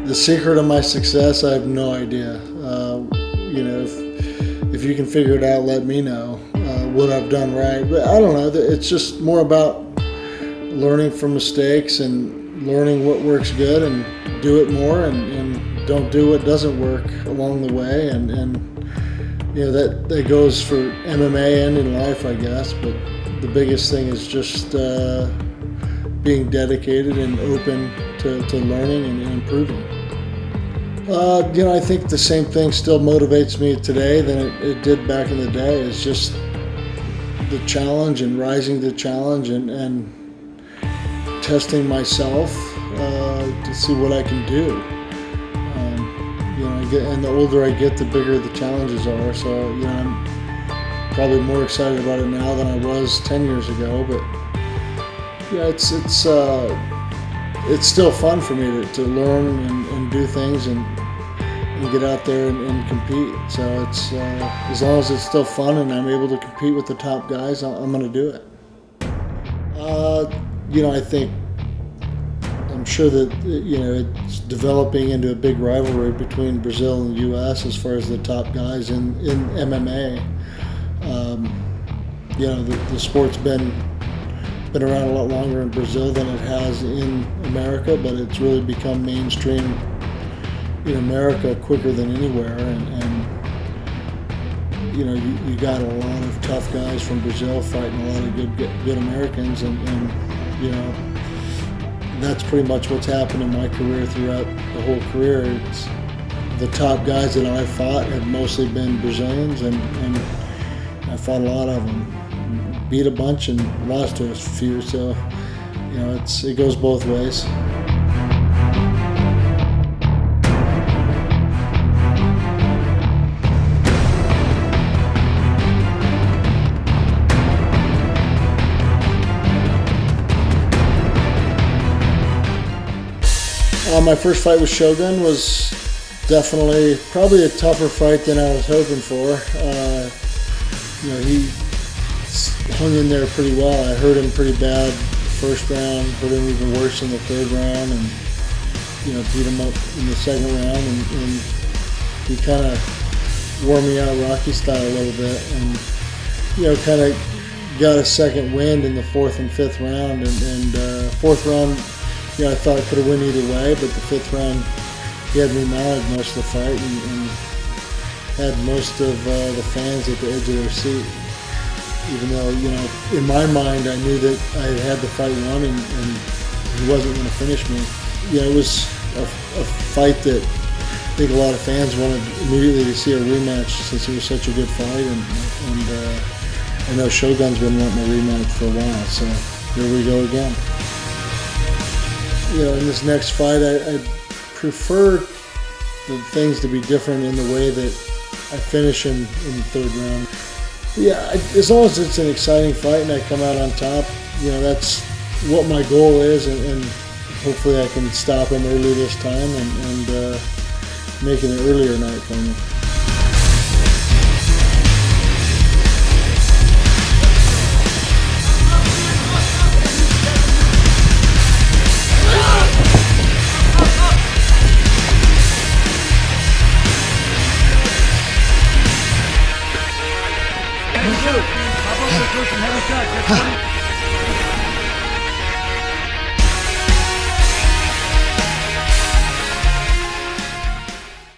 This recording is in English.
The secret of my success, I have no idea. If you can figure it out, let me know what I've done right. But I don't know. It's just more about learning from mistakes and learning what works good and do it more and don't do what doesn't work along the way. And that goes for MMA and in life, I guess. But the biggest thing is just being dedicated and open to learning and improving. I think the same thing still motivates me today than it did back in the day. It's just the challenge and rising to the challenge and testing myself to see what I can do. And the older I get, the bigger the challenges are. So, I'm probably more excited about it now than I was 10 years ago. But it's still fun for me to learn and do things and get out there and compete. So it's as long as it's still fun and I'm able to compete with the top guys, I'm going to do it. I'm sure that it's developing into a big rivalry between Brazil and the U.S. as far as the top guys in MMA. The sport's been around a lot longer in Brazil than it has in America, but it's really become mainstream in America quicker than anywhere. And you got a lot of tough guys from Brazil fighting a lot of good Americans, and that's pretty much what's happened in my career throughout the whole career. It's the top guys that I've fought have mostly been Brazilians, and I fought a lot of them. Beat a bunch and lost to a few, so it goes both ways. My first fight with Shogun was definitely probably a tougher fight than I was hoping for. He hung in there pretty well. I hurt him pretty bad the first round, hurt him even worse in the third round, and beat him up in the second round, and he kind of wore me out Rocky style a little bit, and kind of got a second wind in the fourth and fifth round, and fourth round I thought I could have won either way, but the fifth round he had me mounted most of the fight and had most of the fans at the edge of their seat. Even though, in my mind, I knew that I had the fight won and he wasn't going to finish me. It was a fight that I think a lot of fans wanted immediately to see a rematch since it was such a good fight. And I know Shogun's been wanting a rematch for a while, so here we go again. In this next fight, I prefer the things to be different in the way that I finish in the third round. As long as it's an exciting fight and I come out on top, that's what my goal is, and hopefully I can stop him early this time and make it an earlier night for me.